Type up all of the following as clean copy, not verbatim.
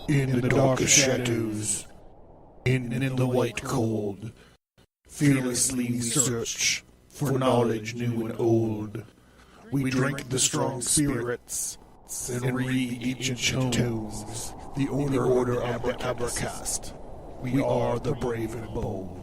In the dark shadows, in the white cold, fearlessly we search for knowledge new and old. We drink the strong spirits and read ancient tomes, the order Abracast. We are the brave and bold.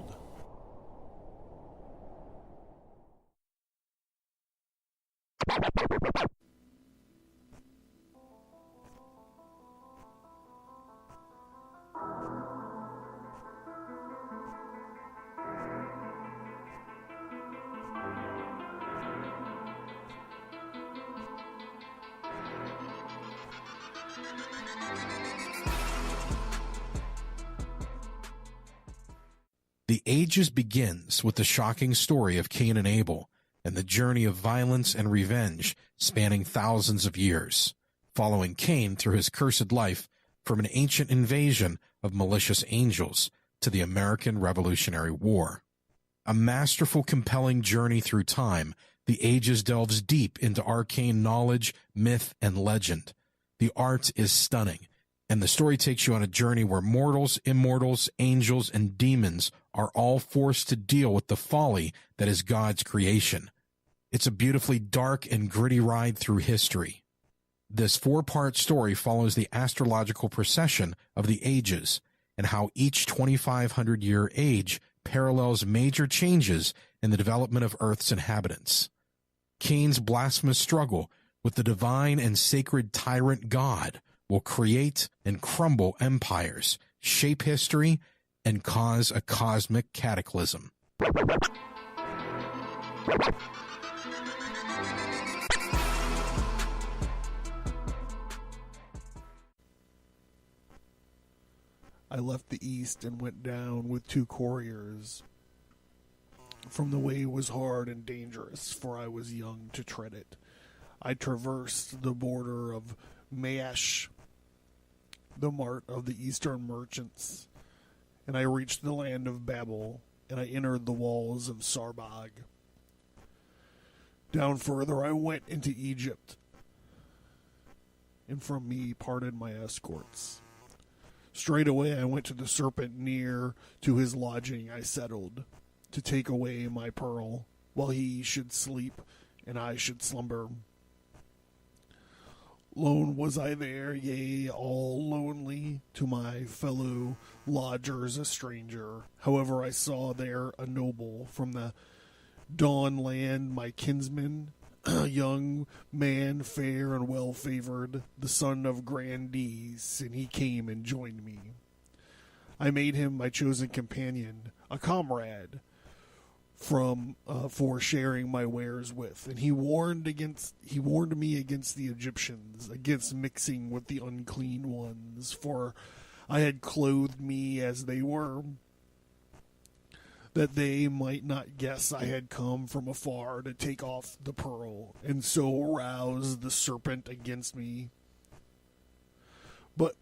The Ages begins with the shocking story of Cain and Abel and the journey of violence and revenge spanning thousands of years, following Cain through his cursed life from an ancient invasion of malicious angels to the American Revolutionary War. A masterful, compelling journey through time, The Ages delves deep into arcane knowledge, myth, and legend. The art is stunning, and the story takes you on a journey where mortals, immortals, angels, and demons are all forced to deal with the folly that is God's creation. It's a beautifully dark and gritty ride through history. This four-part story follows the astrological procession of the ages and how each 2,500-year age parallels major changes in the development of Earth's inhabitants. Cain's blasphemous struggle with the divine and sacred tyrant God will create and crumble empires, shape history, and cause a cosmic cataclysm. I left the east and went down with 2 couriers. From the way was hard and dangerous, for I was young to tread it. I traversed the border of Maesh, the mart of the eastern merchants, and I reached the land of Babel, and I entered the walls of Sarbag. Down further I went into Egypt, and from me parted my escorts. Straightway I went to the serpent, near to his lodging I settled, to take away my pearl, while he should sleep and I should slumber. Lone was I there, yea, all lonely, to my fellow lodgers a stranger. However, I saw there a noble from the dawn land, my kinsman, a young man, fair and well-favored, the son of grandees, and he came and joined me. I made him my chosen companion, a comrade, for sharing my wares with, and he warned me against the Egyptians, against mixing with the unclean ones, for I had clothed me as they were, that they might not guess I had come from afar to take off the pearl, and so arouse the serpent against me. But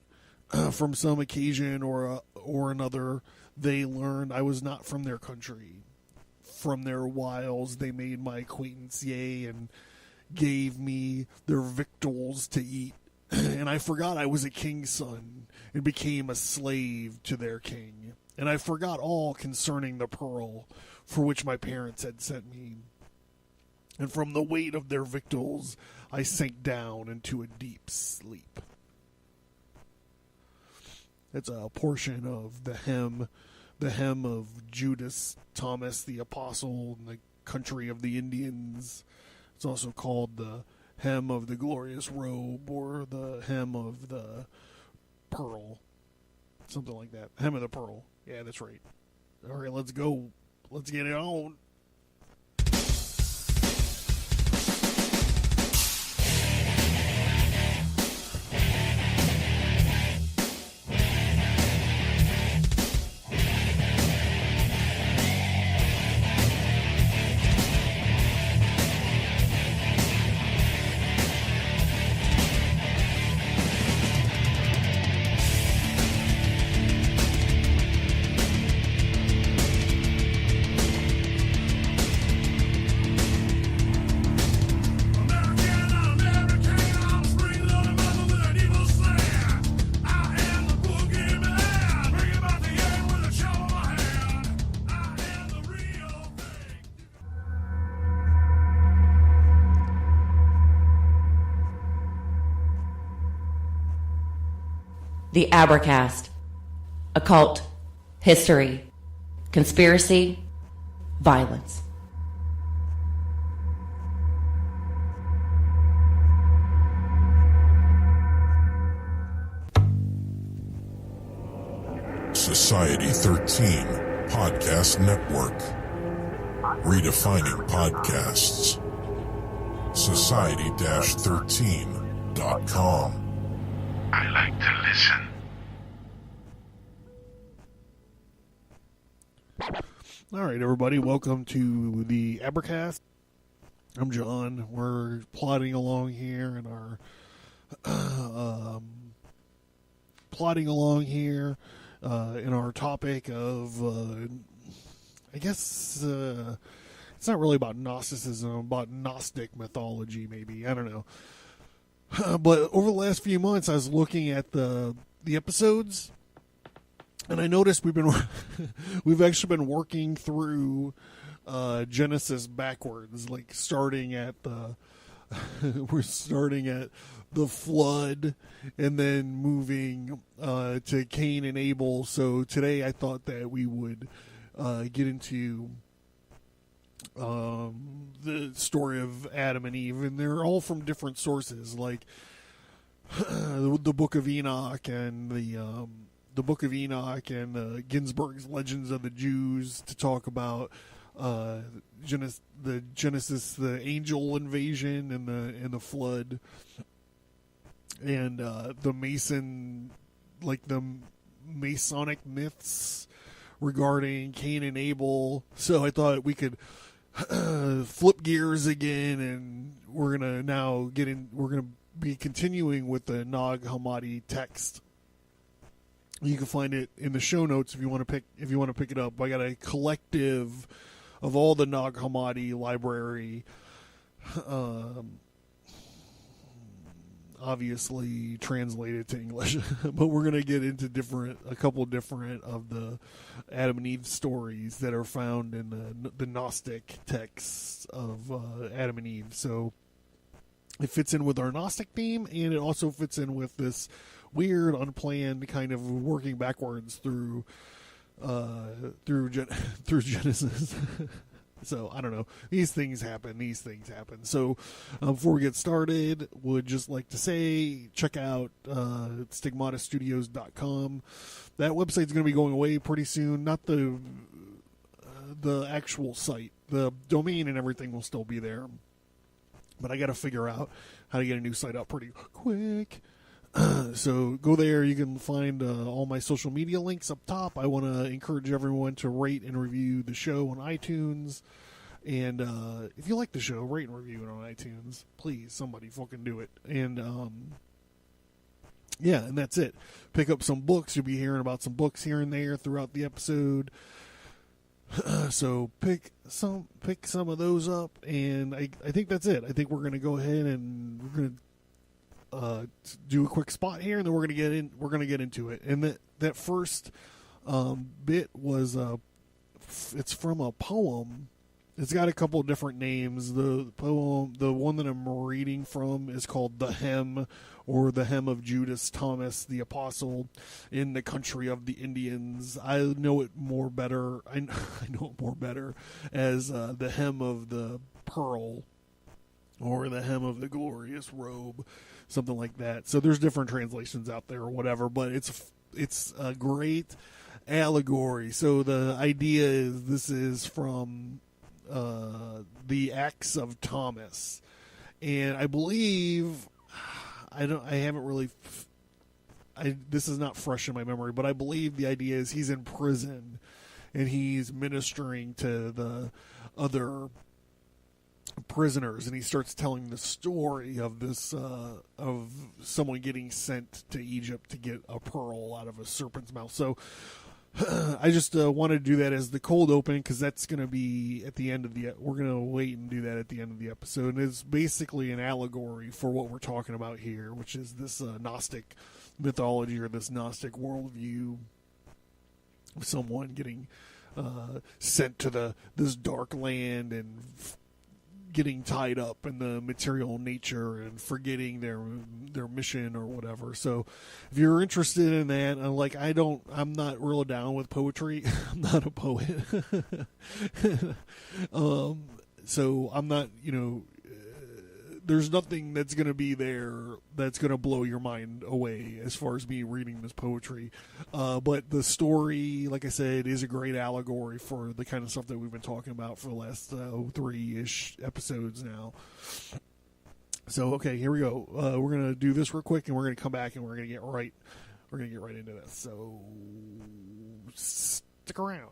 from some occasion or another, they learned I was not from their country. From their wiles they made my acquaintance, yea, and gave me their victuals to eat. And I forgot I was a king's son, and became a slave to their king. And I forgot all concerning the pearl, for which my parents had sent me. And from the weight of their victuals I sank down into a deep sleep. It's a portion of the hymn of Judas Thomas the Apostle in the country of the Indians. It's also called the hem of the glorious robe, or the hem of the pearl. Something like that. Hem of the pearl. Yeah, that's right. All right, let's go. Let's get it on. The Abercast. Occult. History. Conspiracy. Violence. Society 13 Podcast Network. Redefining podcasts. Society-13.com. I like to listen. All right, everybody, welcome to the Abercast. I'm John. We're plodding along here in our in our topic of I guess it's not really about Gnosticism, about Gnostic mythology, maybe. I don't know. But over the last few months, I was looking at the episodes, and I noticed we've actually been working through Genesis backwards, like starting at we're starting at the flood and then moving to Cain and Abel. So today I thought that we would get into the story of Adam and Eve, and they're all from different sources, like the Book of Enoch and the Book of Enoch and Ginsburg's Legends of the Jews, to talk about Genesis, the angel invasion and the flood, and the Masonic myths regarding Cain and Abel. So I thought we could flip gears again, and we're gonna be continuing with the Nag Hammadi text. You can find it in the show notes if you want to pick it up. I got a collective of all the Nag Hammadi library, obviously translated to English, but we're going to get into a couple different of the Adam and Eve stories that are found in the Gnostic texts of Adam and Eve. So it fits in with our Gnostic theme, and it also fits in with this weird, unplanned kind of working backwards through Genesis. So I don't know. These things happen. So before we get started, would just like to say, check out stigmatastudios.com. That website's going to be going away pretty soon. Not the actual site. The domain and everything will still be there, but I got to figure out how to get a new site up pretty quick. So go there. You can find all my social media links up top. I want to encourage everyone to rate and review the show on iTunes. And if you like the show, rate and review it on iTunes. Please, somebody fucking do it. And yeah, and that's it. Pick up some books. You'll be hearing about some books here and there throughout the episode. So pick some of those up, and I think that's it. I think we're gonna go ahead and we're gonna do a quick spot here, and then we're gonna get into it. And that first bit was it's from a poem. It's got a couple of different names. The poem, the one that I'm reading from, is called "The Hymn," or "The Hymn of Judas Thomas the Apostle in the Country of the Indians." I know it more better. I know it more better as "The Hymn of the Pearl," or "The Hymn of the Glorious Robe," something like that. So there's different translations out there or whatever, but it's a great allegory. So the idea is this is from the Acts of Thomas, and I believe this is not fresh in my memory, but I believe the idea is he's in prison and he's ministering to the other prisoners, and he starts telling the story of this of someone getting sent to Egypt to get a pearl out of a serpent's mouth. So I just wanted to do that as the cold open, because that's going to be at the end of we're going to wait and do that at the end of the episode. And it's basically an allegory for what we're talking about here, which is this Gnostic mythology, or this Gnostic worldview of someone getting sent to this dark land and getting tied up in the material nature and forgetting their mission or whatever. So if you're interested in that, I'm not real down with poetry. I'm not a poet. So I'm not, there's nothing that's going to be there that's going to blow your mind away as far as me reading this poetry. But the story, like I said, is a great allegory for the kind of stuff that we've been talking about for the last 3-ish episodes now. So, okay, here we go. We're going to do this real quick, and we're going to come back, and we're going to get right into this. So stick around.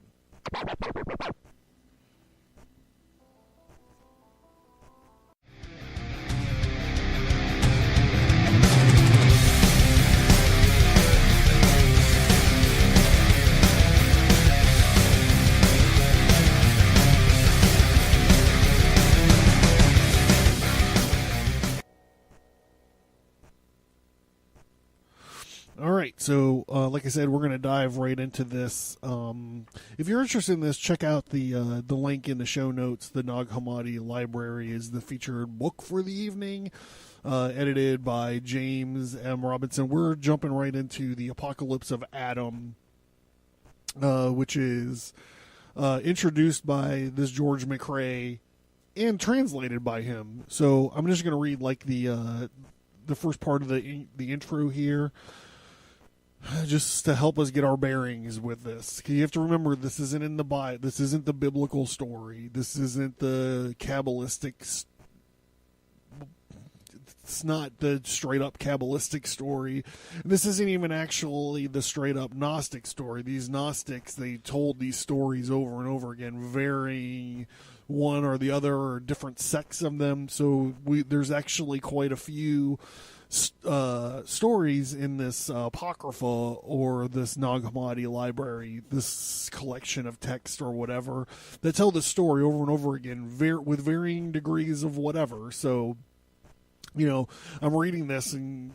All right, so like I said, we're going to dive right into this. If you're interested in this, check out the link in the show notes. The Nag Hammadi Library is the featured book for the evening, edited by James M. Robinson. We're jumping right into the Apocalypse of Adam, which is introduced by this George McRae and translated by him. So I'm just going to read the first part of the intro here, just to help us get our bearings with this. You have to remember, this isn't in the Bible. This isn't the biblical story. This isn't the Kabbalistic. It's not the straight up Kabbalistic story. This isn't even actually the straight up Gnostic story. These Gnostics, they told these stories over and over again, varying one or the other or different sects of them. So there's actually quite a few stories in this Apocrypha or this Nag Hammadi library, this collection of text or whatever, that tell the story over and over again with varying degrees of whatever. So, I'm reading this and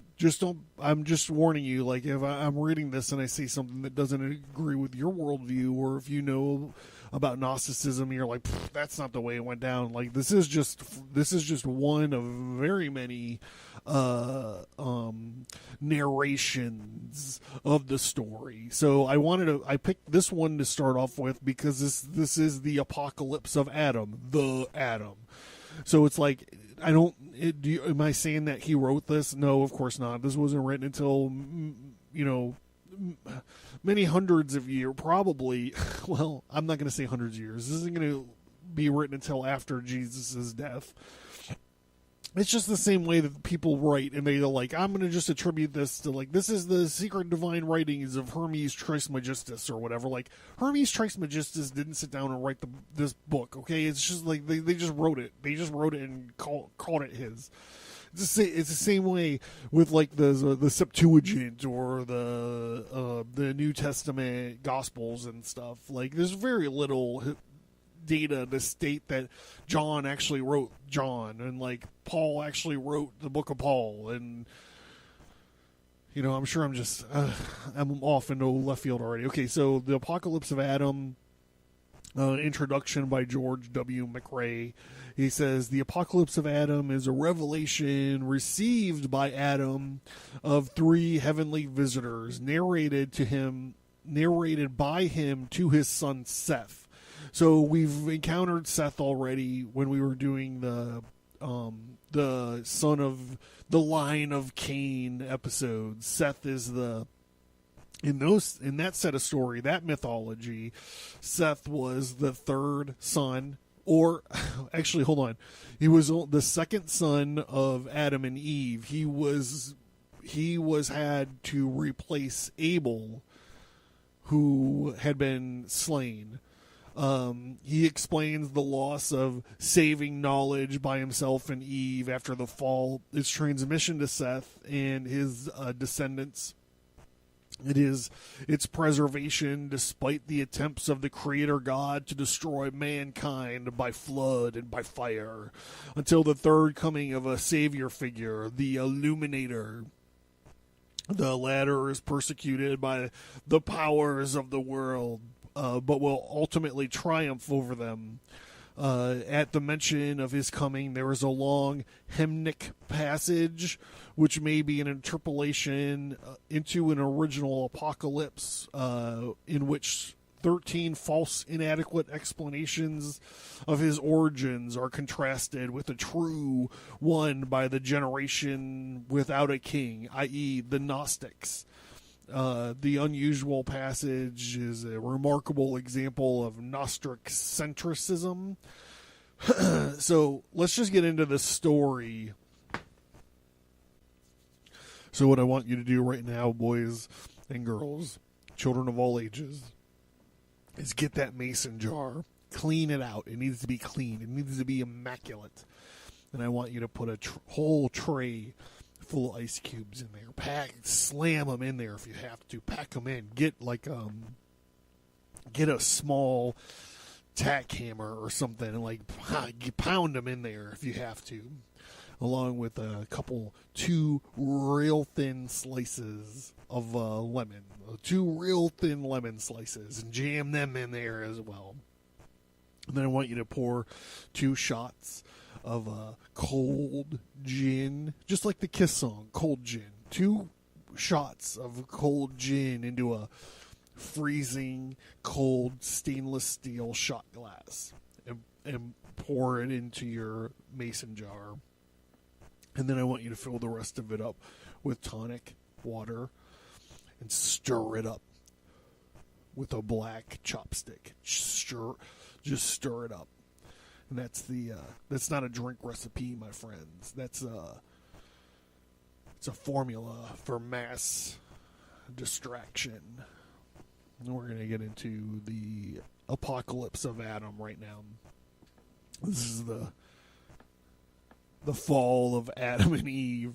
I'm just warning you, like, if I'm reading this and I see something that doesn't agree with your worldview, or if you know about Gnosticism and you're like, that's not the way it went down. Like, this is just one of very many narrations of the story. So I picked this one to start off with because this is the Apocalypse of Adam, the Adam. So it's like, am I saying that he wrote this? No, of course not. This wasn't written until, many hundreds of years, probably. Well, I'm not going to say hundreds of years. This isn't going to be written until after Jesus' death. It's just the same way that people write, and they're like, I'm going to just attribute this to, like, this is the secret divine writings of Hermes Trismegistus or whatever. Like, Hermes Trismegistus didn't sit down and write this book, okay? It's just like they just wrote it. They just wrote it and called it his. It's the same way with, like, the Septuagint or the New Testament Gospels and stuff. Like, there's very little data to state that John actually wrote John, and like Paul actually wrote the book of Paul, and I'm sure I'm off into left field already. Okay, so the Apocalypse of Adam, introduction by George W. McRae. He says the Apocalypse of Adam is a revelation received by Adam of 3 heavenly visitors, narrated by him to his son Seth. So we've encountered Seth already when we were doing the son of the line of Cain episodes. Seth is in that set of story, that mythology, Seth was the 3rd son, or actually, hold on, he was the 2nd son of Adam and Eve. He was had to replace Abel, who had been slain. He explains the loss of saving knowledge by himself and Eve after the fall, its transmission to Seth and his descendants. It is its preservation despite the attempts of the Creator God to destroy mankind by flood and by fire, until the 3rd coming of a Savior figure, the Illuminator. The latter is persecuted by the powers of the world, but will ultimately triumph over them. At the mention of his coming, there is a long hymnic passage, which may be an interpolation into an original apocalypse, in which 13 false, inadequate explanations of his origins are contrasted with a true one by the generation without a king, i.e., the Gnostics. The unusual passage is a remarkable example of Gnostic centricism. So let's just get into the story. So what I want you to do right now, boys and girls, children of all ages, is get that mason jar, clean it out. It needs to be clean. It needs to be immaculate. And I want you to put a whole tray full of ice cubes in there. Slam them in there if you have to. Pack them in. Get a small tack hammer or something and pound them in there if you have to, along with two real thin slices of lemon, 2 real thin lemon slices, and jam them in there as well. And then I want you to pour 2 shots of cold gin, just like the Kiss song, cold gin. 2 shots of cold gin into a freezing cold stainless steel shot glass, and pour it into your mason jar. And then I want you to fill the rest of it up with tonic water and stir it up with a black chopstick. Just stir it up. And that's not a drink recipe, my friends. It's a formula for mass distraction. And we're going to get into the apocalypse of Adam right now. This is the fall of Adam and Eve.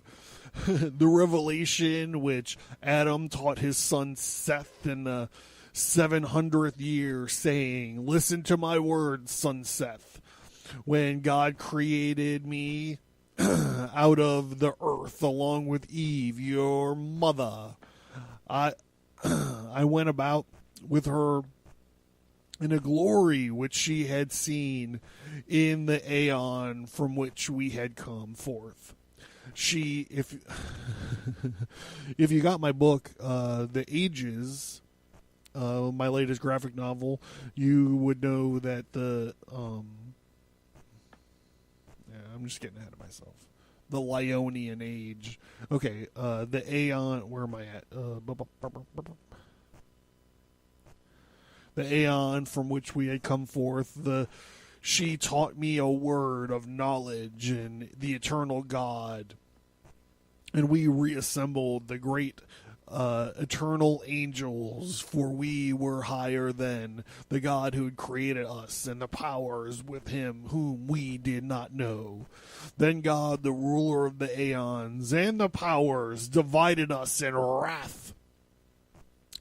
The revelation which Adam taught his son Seth in the 700th year, saying, "Listen to my words, son Seth. When God created me out of the earth along with Eve, your mother, I went about with her in a glory which she had seen in the Aeon from which we had come forth." If you got my book, The Ages, my latest graphic novel, you would know that I'm just getting ahead of myself. The Lionian Age. Okay, the Aeon, where am I at? The Aeon from which we had come forth, she taught me a word of knowledge and the eternal God. And we reassembled the great eternal angels, for we were higher than the God who had created us, and the powers with him whom we did not know. Then God, the ruler of the Aeons, and the powers divided us in wrath.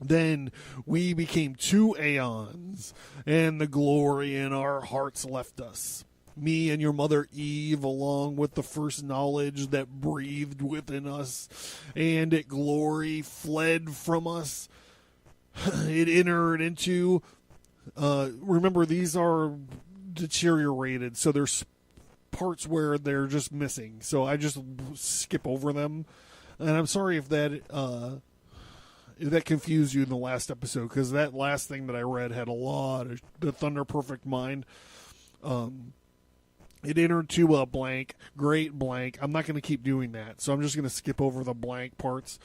Then we became 2 Aeons, and the glory in our hearts left us. Me and your mother Eve, along with the first knowledge that breathed within us, and it glory fled from us. It entered into, remember, these are deteriorated, so there's parts where they're just missing, so I just skip over them. And I'm sorry if that confused you in the last episode, because that last thing that I read had a lot of the Thunder Perfect Mind. It entered to a blank, great blank. I'm not going to keep doing that, so I'm just going to skip over the blank parts,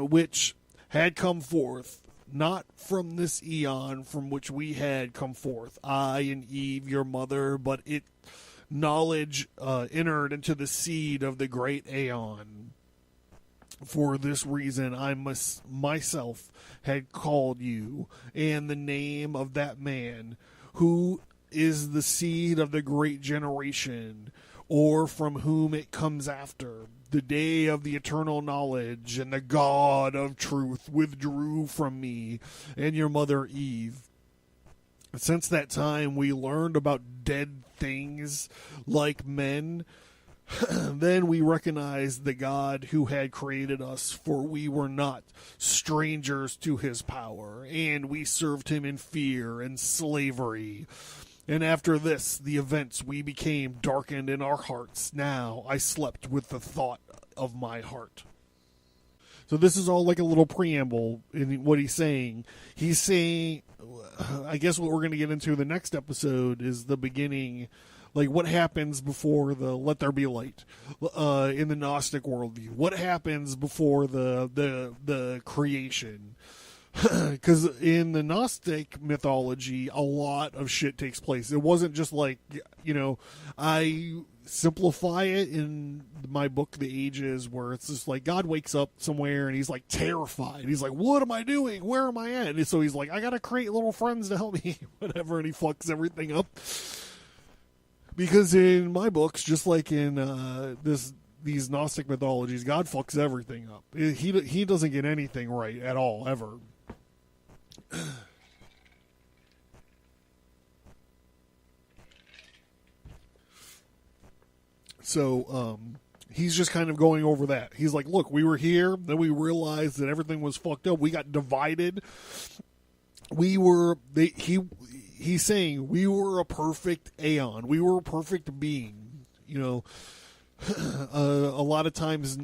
which had come forth, not from this eon from which we had come forth, I and Eve, your mother, but knowledge entered into the seed of the great Aeon. For this reason, I myself had called you, and the name of that man who is the seed of the great generation, or from whom it comes after. The day of the eternal knowledge and the God of truth withdrew from me and your mother Eve. Since that time, we learned about dead things like men. Then we recognized the God who had created us, for we were not strangers to his power, and we served him in fear and slavery. And after this, the events, we became darkened in our hearts. Now I slept with the thought of my heart. So this is all like a little preamble in what he's saying. He's saying, I guess what we're going to get into the next episode is the beginning, like what happens before the let there be light in the Gnostic worldview. What happens before the creation? Because in the Gnostic mythology, a lot of shit takes place. It wasn't just like, I simplify it in my book, The Ages, where it's just like God wakes up somewhere and he's like terrified. He's like, what am I doing? Where am I at? And so he's like, I got to create little friends to help me, whatever. And he fucks everything up. Because in my books, just like in these Gnostic mythologies, God fucks everything up. He doesn't get anything right at all, ever. So he's just kind of going over that. He's like, look, we were here, then we realized that everything was fucked up. We got divided. He's saying we were a perfect Aeon. We were a perfect being. A lot of times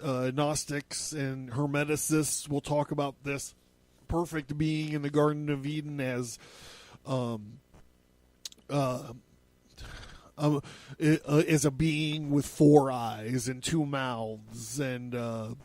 Gnostics and Hermeticists will talk about this perfect being in the Garden of Eden as is a being with 4 eyes and 2 mouths and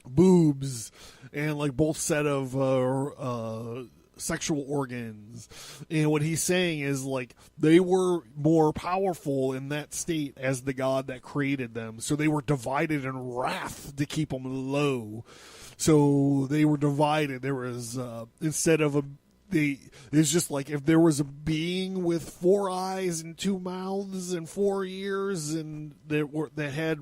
boobs and like both set of sexual organs. And what he's saying is like they were more powerful in that state as the God that created them, so they were divided in wrath to keep them low. So they were divided. There was instead of it's just like if there was a being with 4 eyes and 2 mouths and 4 ears and that had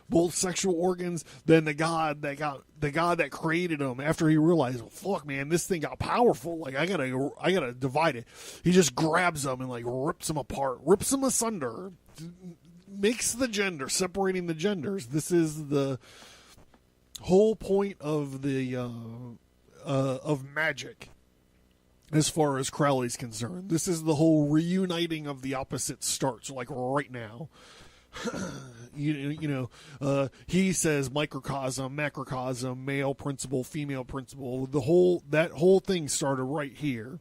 both sexual organs, then the God that created him, after he realized, well, fuck man, this thing got powerful, like I gotta divide it. He just grabs them and like rips them apart, rips them asunder, makes the gender, separating the genders. This is the whole point of the of magic, as far as Crowley's concerned. This is the whole reuniting of the opposites starts like right now. He says microcosm, macrocosm, male principle, female principle. That whole thing started right here.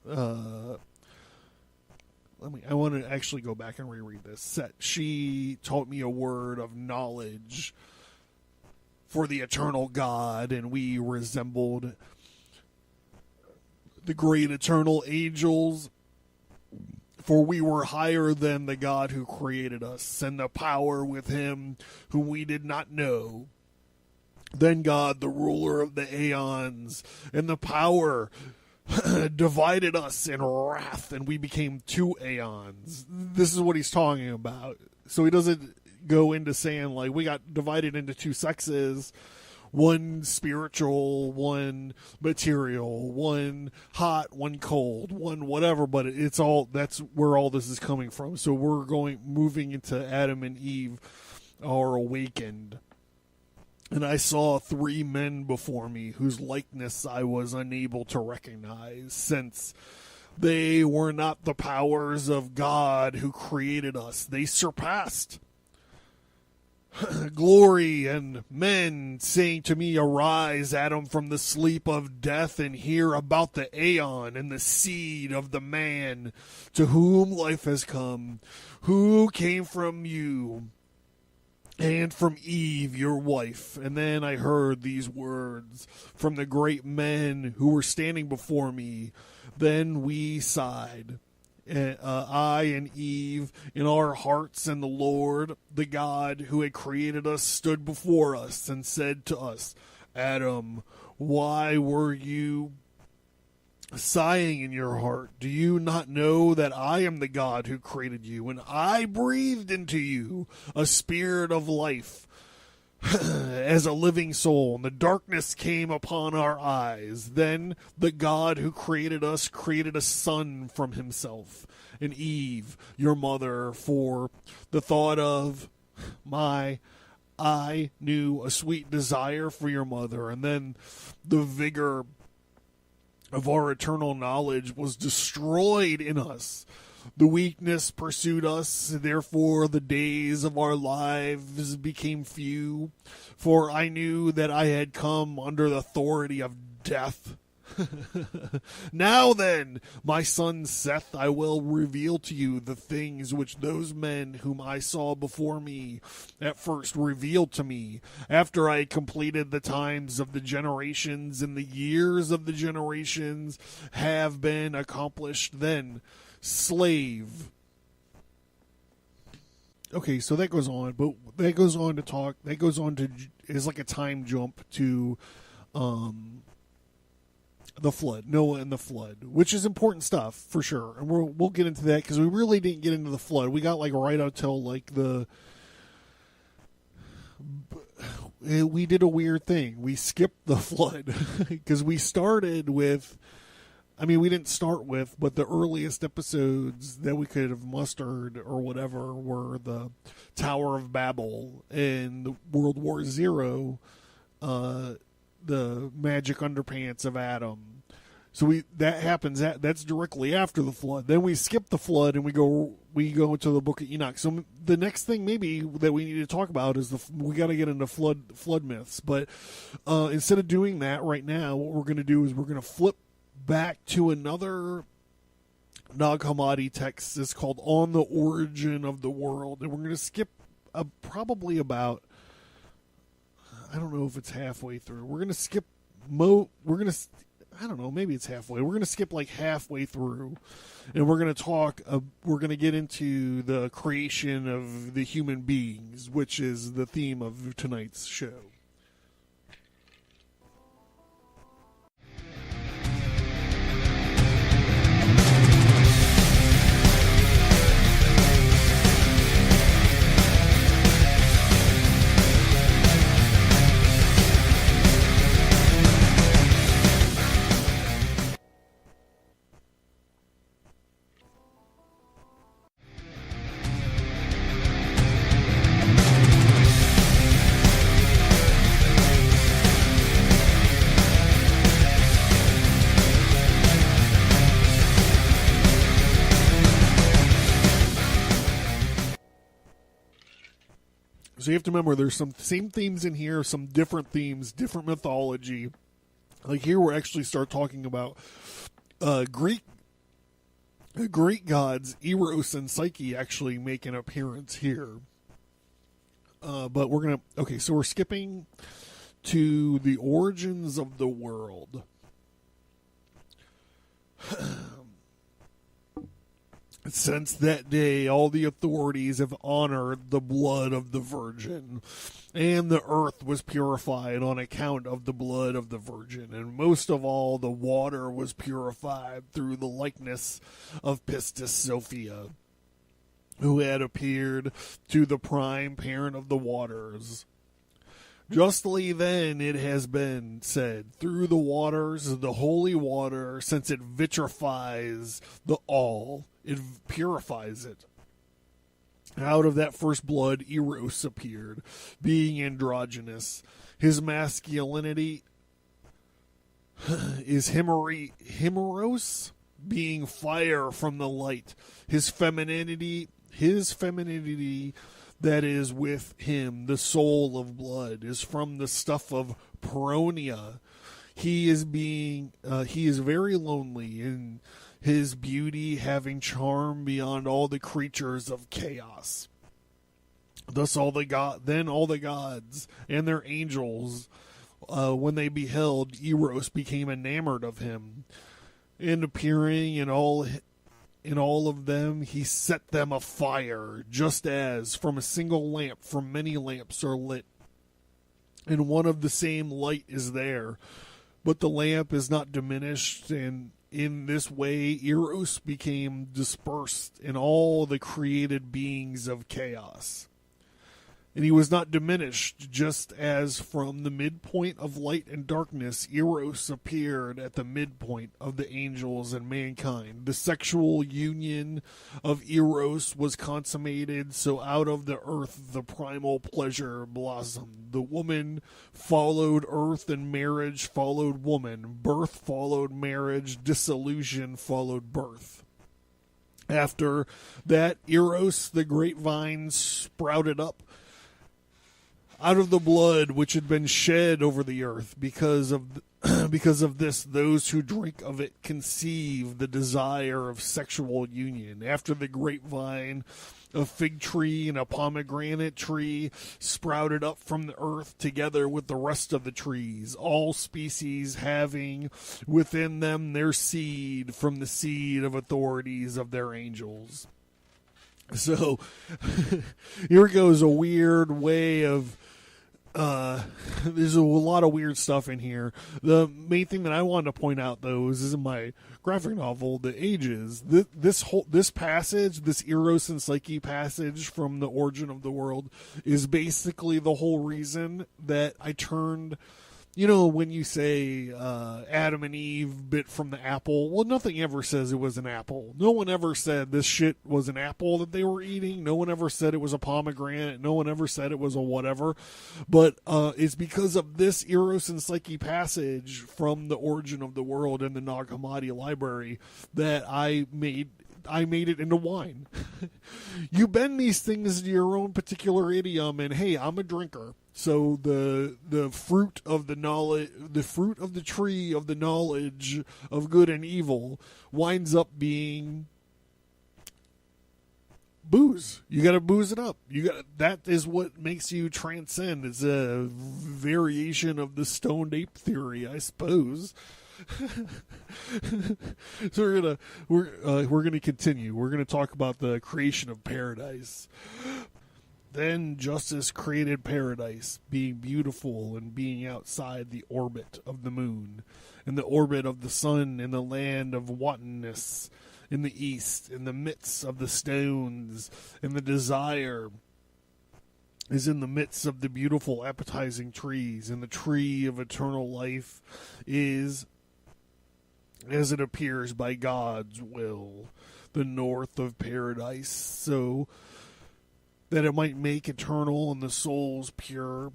I want to actually go back and reread this. She taught me a word of knowledge for the eternal God, and we resembled the great eternal angels, for we were higher than the God who created us, and the power with him whom we did not know. Then God, the ruler of the Aeons, and the power divided us in wrath, and we became 2 Aeons. This is what he's talking about. So he doesn't go into saying, like, we got divided into 2 sexes, one spiritual, one material, one hot, one cold, one whatever, but it's all, that's where all this is coming from. So we're moving into Adam and Eve are awakened. And I saw 3 men before me whose likeness I was unable to recognize, since they were not the powers of God who created us. They surpassed glory, and men saying to me, arise, Adam, from the sleep of death, and hear about the Aeon and the seed of the man to whom life has come, who came from you and from Eve, your wife. And then I heard these words from the great men who were standing before me. Then we sighed, I and Eve, in our hearts, and the Lord, the God who had created us, stood before us and said to us, Adam, why were you sighing in your heart? Do you not know that I am the God who created you, and I breathed into you a spirit of life as a living soul, and the darkness came upon our eyes. Then the God who created us created a son from himself, and Eve, your mother, for the thought of I knew a sweet desire for your mother, and then the vigor of our eternal knowledge was destroyed in us. The weakness pursued us, therefore the days of our lives became few, for I knew that I had come under the authority of death. Now then, my son Seth, I will reveal to you the things which those men whom I saw before me at first revealed to me, after I had completed the times of the generations and the years of the generations have been accomplished. Then, slave. Okay, so that goes on, but that goes on to talk, that goes on to, is like a time jump to, the flood, Noah and the flood, which is important stuff for sure, and we'll get into that because we really didn't get into the flood. We got like right until like we did a weird thing. We skipped the flood because we started with. I mean, we didn't start with, but the earliest episodes that we could have mustered or whatever were the Tower of Babel and World War Zero. The magic underpants of Adam. So that happens. That's directly after the flood. Then we skip the flood and we go into the Book of Enoch. So the next thing maybe that we need to talk about is we got to get into flood myths. But instead of doing that right now, what we're going to do is we're going to flip back to another Nag Hammadi text. It's called "On the Origin of the World," and we're going to skip probably about. I don't know if it's halfway through. We're going to skip I don't know, maybe it's halfway. We're going to skip like halfway through, and we're going to talk, we're going to get into the creation of the human beings, which is the theme of tonight's show. So you have to remember there's some same themes in here, some different themes, different mythology. Like here we're actually start talking about Greek gods, Eros and Psyche actually make an appearance here. But so we're skipping to the origins of the world. Since that day, all the authorities have honored the blood of the Virgin, and the earth was purified on account of the blood of the Virgin, and most of all, the water was purified through the likeness of Pistis Sophia, who had appeared to the prime parent of the waters. Justly then it has been said, through the waters, the holy water, since it vitrifies the all, it purifies it. Out of that first blood, Eros appeared, being androgynous. His masculinity is Himeros, being fire from the light. His femininity that is with him, the soul of blood, is from the stuff of Peronia. He is very lonely, in his beauty having charm beyond all the creatures of chaos. Thus all the gods and their angels, when they beheld Eros, became enamored of him, and appearing in all of them, he set them afire, just as from a single lamp from many lamps are lit, and one of the same light is there, but the lamp is not diminished, and in this way Eros became dispersed in all the created beings of chaos. And he was not diminished, just as from the midpoint of light and darkness, Eros appeared at the midpoint of the angels and mankind. The sexual union of Eros was consummated, so out of the earth the primal pleasure blossomed. The woman followed earth, and marriage followed woman. Birth followed marriage, dissolution followed birth. After that, Eros, the grapevine, sprouted up out of the blood which had been shed over the earth. Because of this, those who drink of it conceive the desire of sexual union. After the grapevine, a fig tree and a pomegranate tree sprouted up from the earth together with the rest of the trees, all species having within them their seed from the seed of authorities of their angels. So here goes a weird way of there's a lot of weird stuff in here. The main thing that I wanted to point out, though, is in my graphic novel, The Ages. This passage, this Eros and Psyche passage from The Origin of the World, is basically the whole reason that I turned. You know, when you say Adam and Eve bit from the apple, well, nothing ever says it was an apple. No one ever said this shit was an apple that they were eating. No one ever said it was a pomegranate. No one ever said it was a whatever. But it's because of this Eros and Psyche passage from The Origin of the World in the Nag Hammadi library that I made it into wine. You bend these things to your own particular idiom, and hey, I'm a drinker. So the fruit of the knowledge, the fruit of the tree of the knowledge of good and evil, winds up being booze. You got to booze it up. That is what makes you transcend. It's a variation of the stoned ape theory, I suppose. So we're gonna continue. We're gonna talk about the creation of paradise. Then justice created paradise, being beautiful and being outside the orbit of the moon, in the orbit of the sun, in the land of wantonness, in the east, in the midst of the stones, and the desire is in the midst of the beautiful appetizing trees, and the tree of eternal life is, as it appears by God's will, the north of paradise, so that it might make eternal and the souls pure,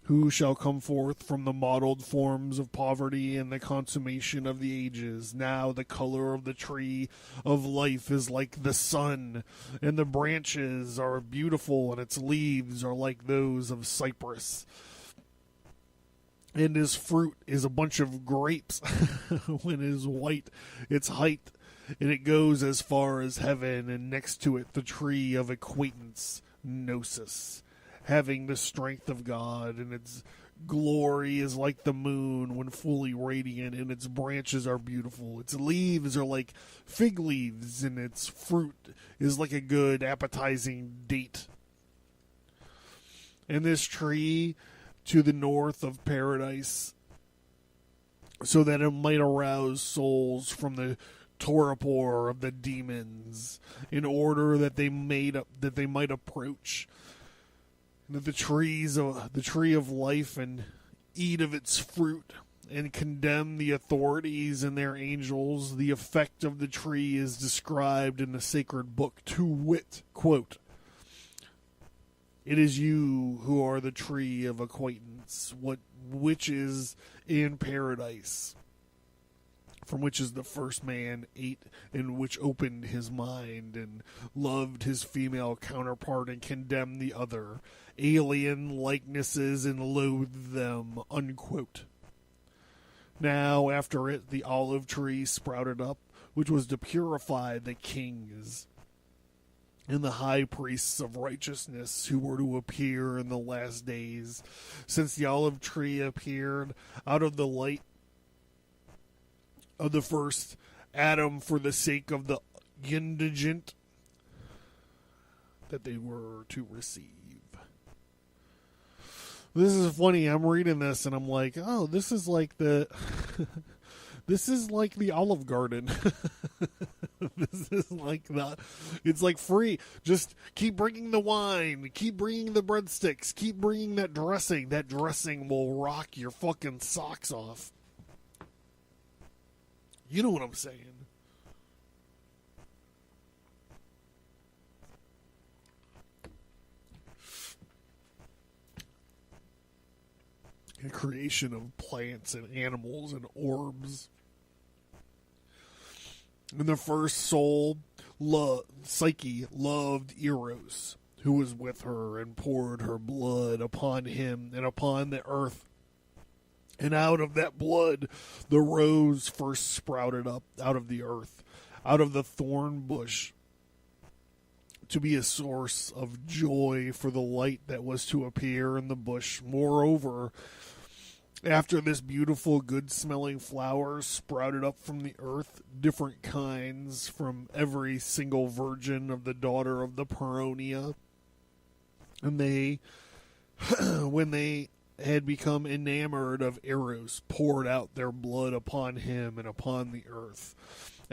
who shall come forth from the mottled forms of poverty and the consummation of the ages. Now the color of the tree of life is like the sun, and the branches are beautiful, and its leaves are like those of cypress. And his fruit is a bunch of grapes. When it is white, its height, and it goes as far as heaven, and next to it the tree of acquaintance, Gnosis, having the strength of God, and its glory is like the moon when fully radiant, and its branches are beautiful. Its leaves are like fig leaves, and its fruit is like a good appetizing date. And this tree to the north of paradise, so that it might arouse souls from the torpor of the demons, in order that they might approach the tree of life, and eat of its fruit, and condemn the authorities and their angels. The effect of the tree is described in the sacred book, to wit, quote, "It is you who are the tree of acquaintance, which is in paradise, from which is the first man ate, and which opened his mind, and loved his female counterpart, and condemned the other, alien likenesses, and loathed them," unquote. Now, after it, the olive tree sprouted up, which was to purify the kings and the high priests of righteousness who were to appear in the last days, since the olive tree appeared out of the light of the first Adam for the sake of the indigent that they were to receive. This is funny. I'm reading this and I'm like, oh, this is like the this is like the Olive Garden. This is like not. It's like free. Just keep bringing the wine. Keep bringing the breadsticks. Keep bringing that dressing. That dressing will rock your fucking socks off. You know what I'm saying. The creation of plants and animals and orbs. And the first soul, Psyche, loved Eros, who was with her, and poured her blood upon him and upon the earth. And out of that blood, the rose first sprouted up out of the earth, out of the thorn bush, to be a source of joy for the light that was to appear in the bush. Moreover, after this beautiful, good-smelling flower sprouted up from the earth, different kinds from every single virgin of the daughter of the Peronia. And they, when they had become enamored of Eros, poured out their blood upon him and upon the earth.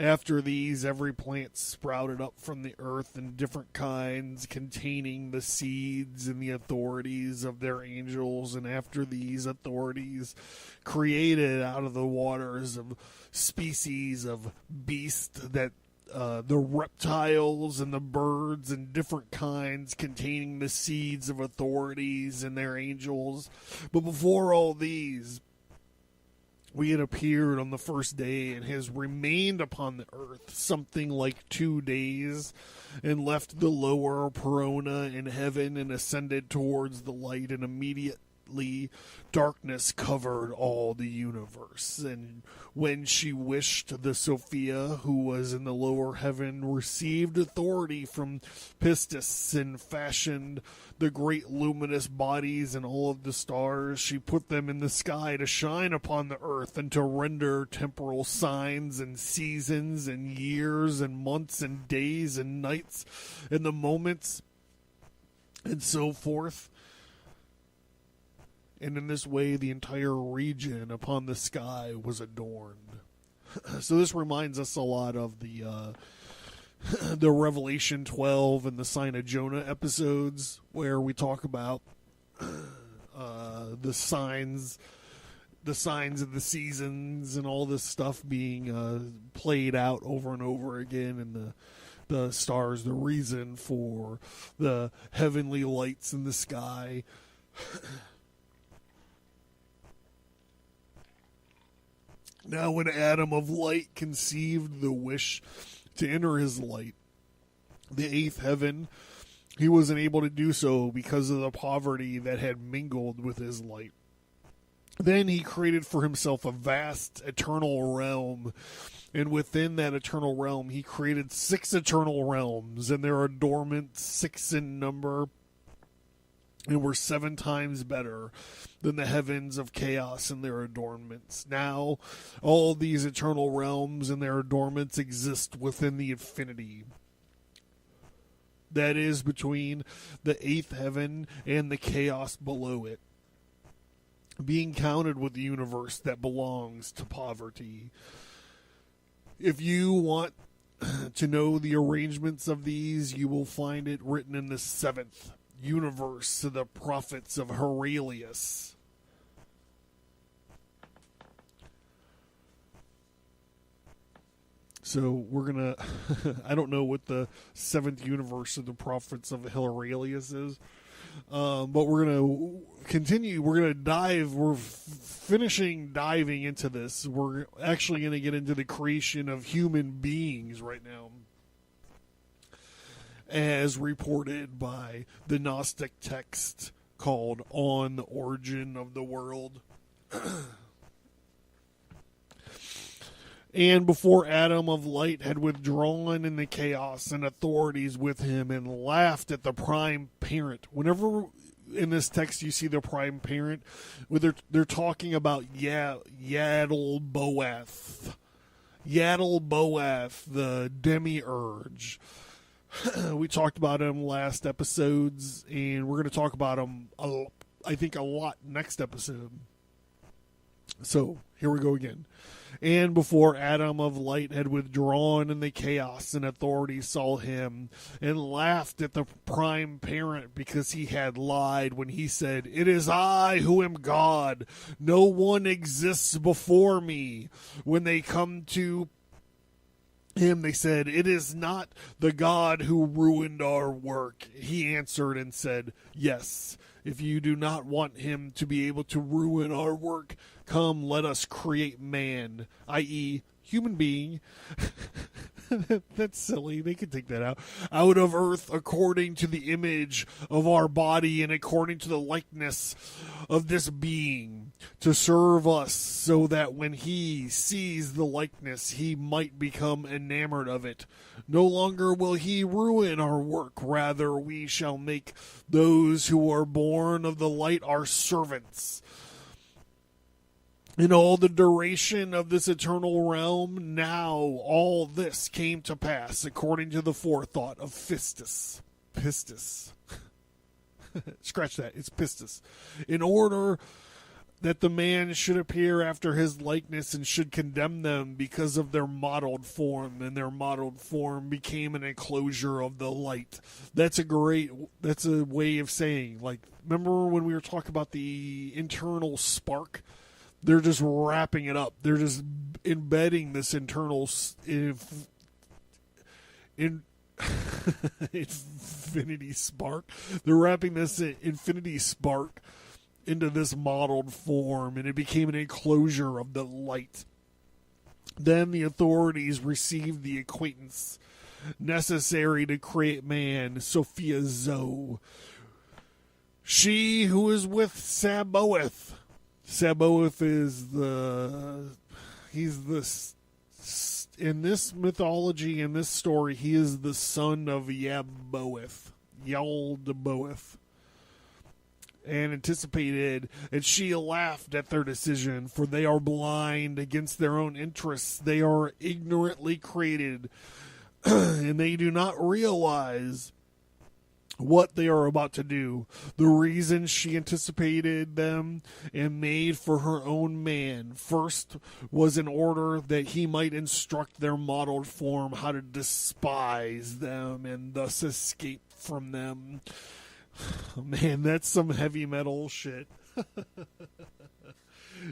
After these, every plant sprouted up from the earth in different kinds, containing the seeds and the authorities of their angels. And after these authorities, created out of the waters of species of beasts, that the reptiles and the birds and different kinds, containing the seeds of authorities and their angels. But before all these, we had appeared on the first day, and has remained upon the earth something like 2 days, and left the lower Perona in heaven, and ascended towards the light, and immediately darkness covered all the universe. And when she wished, the Sophia, who was in the lower heaven, received authority from Pistis, and fashioned the great luminous bodies and all of the stars. She put them in the sky to shine upon the earth, and to render temporal signs and seasons and years and months and days and nights and the moments and so forth. And in this way, the entire region upon the sky was adorned. So this reminds us a lot of the Revelation 12 and the Sign of Jonah episodes, where we talk about the signs of the seasons and all this stuff being played out over and over again, and the stars, the reason for the heavenly lights in the sky. Now when Adam of light conceived the wish to enter his light, the eighth heaven, he wasn't able to do so because of the poverty that had mingled with his light. Then he created for himself a vast eternal realm, and within that eternal realm he created 6 eternal realms, and their adornments 6 in number, and were 7 times better than the heavens of chaos and their adornments. Now, all these eternal realms and their adornments exist within the infinity. That is, between the 8th heaven and the chaos below it, being counted with the universe that belongs to poverty. If you want to know the arrangements of these, you will find it written in the 7th universe to the prophets of Horalius. So we're going to, I don't know what the 7th universe of the prophets of Horalius is, but we're going to continue. We're going to dive, we're finishing diving into this. We're actually going to get into the creation of human beings right now, as reported by the Gnostic text called On the Origin of the World. And before Adam of light had withdrawn in the chaos and authorities with him, and laughed at the prime parent. Whenever in this text you see the prime parent, they're talking about Yadel-Boeth, the demiurge. We talked about him last episodes, and we're going to talk about him, I think, a lot next episode. So, here we go again. And before Adam of light had withdrawn in the chaos, an authority saw him and laughed at the prime parent because he had lied when he said, "It is I who am God. No one exists before me." When they come to him, they said, "It is not the God who ruined our work." He answered and said, "Yes, if you do not want him to be able to ruin our work, come, let us create man," i.e., human being. That's silly. They could take that out of earth, according to the image of our body and according to the likeness of this being, to serve us, so that when he sees the likeness, he might become enamored of it. No longer will he ruin our work. Rather, we shall make those who are born of the light our servants. In all the duration of this eternal realm, now all this came to pass according to the forethought of Pistis. Scratch that, it's Pistis. In order that the man should appear after his likeness and should condemn them because of their modeled form, and their modeled form became an enclosure of the light. That's a way of saying, like, remember when we were talking about the internal spark? They're just wrapping it up. They're just embedding this internal infinity spark. They're wrapping this infinity spark into this modeled form, and it became an enclosure of the light. Then the authorities received the acquaintance necessary to create man, Sophia Zoe. She who is with Sabaoth. Sabaoth is in this mythology, in this story, he is the son of Yaldabaoth, and anticipated, and she laughed at their decision, for they are blind against their own interests. They are ignorantly created, and they do not realize what they are about to do. The reason she anticipated them and made for her own man first was in order that he might instruct their modeled form how to despise them and thus escape from them. Man, that's some heavy metal shit.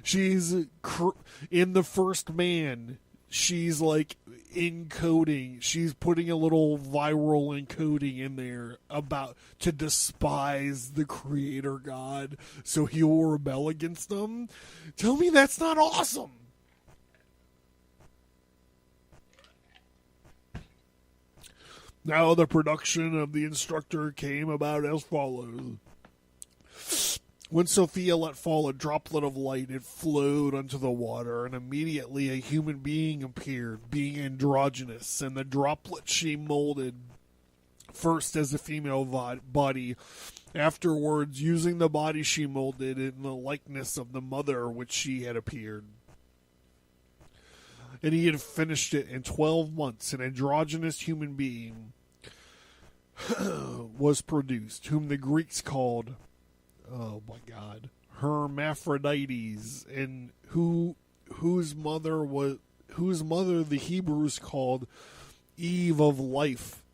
She's in the first man. She's like encoding. She's putting a little viral encoding in there about to despise the creator God, so he will rebel against them. Tell me that's not awesome. Now the production of the instructor came about as follows. When Sophia let fall a droplet of light, it flowed onto the water, and immediately a human being appeared, being androgynous, and the droplet she molded first as a female body, afterwards using the body she molded in the likeness of the mother which she had appeared. And he had finished it in 12 months. An androgynous human being was produced, whom the Greeks called, oh my God, hermaphrodites, and whose mother the Hebrews called Eve of life,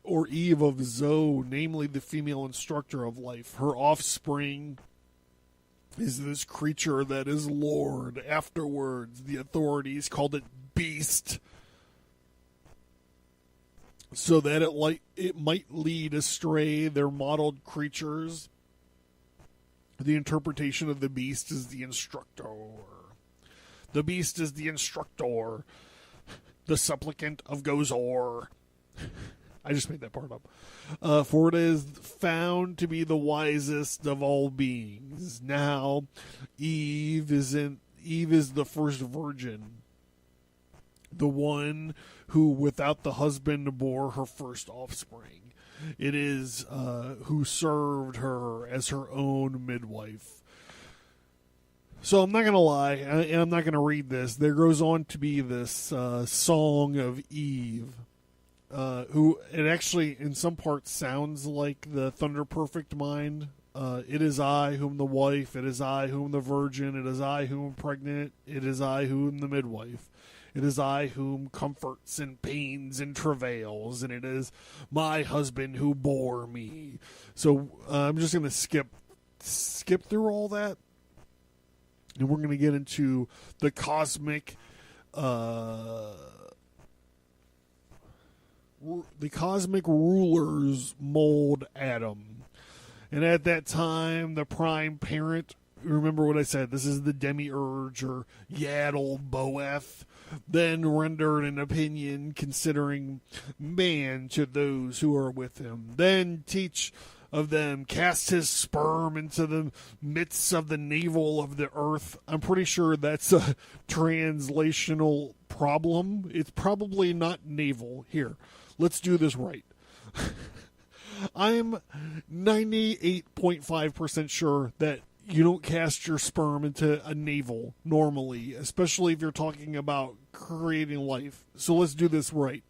or Eve of Zoe, namely the female instructor of life. Her offspring is this creature that is Lord. Afterwards, the authorities called it beast, so that it might lead astray their modeled creatures. The interpretation of the beast is the instructor. The beast is the instructor, the supplicant of Gozor. I just made that part up. For it is found to be the wisest of all beings. Now, Eve is the first virgin, the one who without the husband bore her first offspring. It is who served her as her own midwife. So I'm not going to lie, and I'm not going to read this. There goes on to be this song of Eve, who it actually in some parts sounds like the Thunder Perfect Mind It is I whom the wife, it is I whom the virgin, it is I whom am pregnant, it is I whom the midwife. It is I whom comforts and pains and travails, and it is my husband who bore me. So I'm just going to skip through all that, and we're going to get into the cosmic rulers mold Adam. And at that time, the prime parent, remember what I said, this is the demiurge or Yaddle Boeth, then rendered an opinion considering man to those who are with him. Then teach of them, cast his sperm into the midst of the navel of the earth. I'm pretty sure that's a translational problem. It's probably not navel. Here, let's do this right. I'm 98.5% sure that you don't cast your sperm into a navel normally, especially if you're talking about creating life. So let's do this right.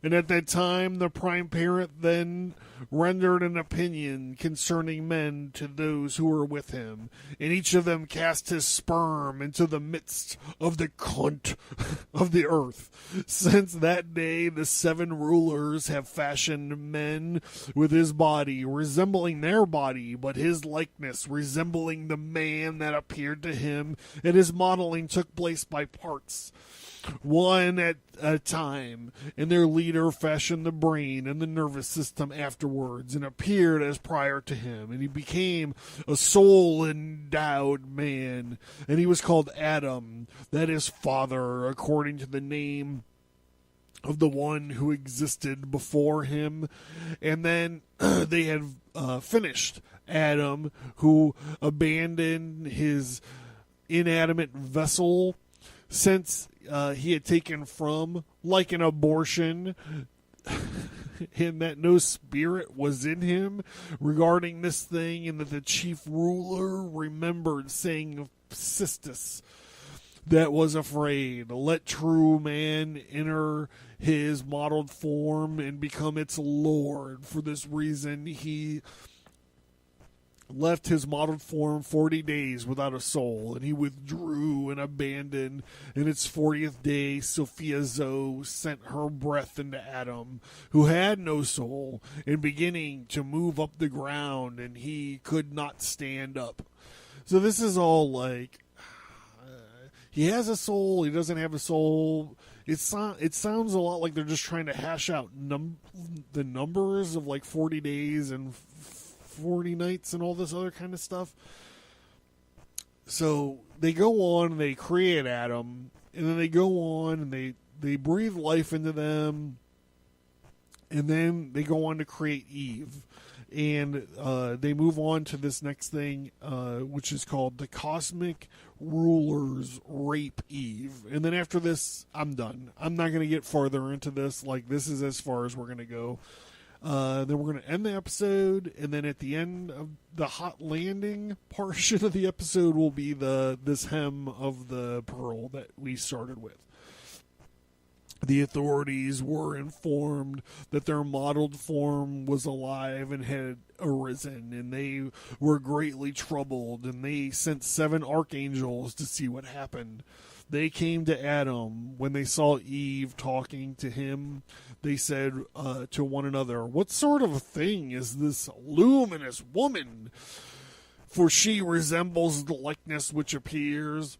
And at that time, the prime parent then rendered an opinion concerning men to those who were with him, and each of them cast his sperm into the midst of the cunt of the earth. Since that day, the 7 rulers have fashioned men with his body resembling their body, but his likeness resembling the man that appeared to him, and his modeling took place by parts, one at a time, and their leader fashioned the brain and the nervous system afterwards, and appeared as prior to him, and he became a soul-endowed man, and he was called Adam, that is father, according to the name of the one who existed before him. And then they had finished Adam, who abandoned his inanimate vessel, since he had taken from, like an abortion, and that no spirit was in him regarding this thing, and that the chief ruler remembered saying of Sistis that was afraid, let true man enter his modeled form and become its lord. For this reason he left his modeled form 40 days without a soul, and he withdrew and abandoned. In its 40th day, Sophia Zoe sent her breath into Adam, who had no soul, and beginning to move up the ground, and he could not stand up. So this is all like, he has a soul, he doesn't have a soul. It sounds a lot like they're just trying to hash out the numbers of like 40 days and 40 nights and all this other kind of stuff. So they go on and they create Adam, and then they go on and they breathe life into them, and then they go on to create Eve, and they move on to this next thing, which is called the cosmic rulers rape Eve. And then after this, I'm done. I'm not going to get farther into this. Like, this is as far as we're going to go. Then we're going to end the episode, and then at the end of the hot landing portion of the episode will be this hem of the pearl that we started with. The authorities were informed that their modeled form was alive and had arisen, and they were greatly troubled, and they sent 7 archangels to see what happened. They came to Adam. When they saw Eve talking to him, they said to one another, "What sort of thing is this luminous woman? For she resembles the likeness which appears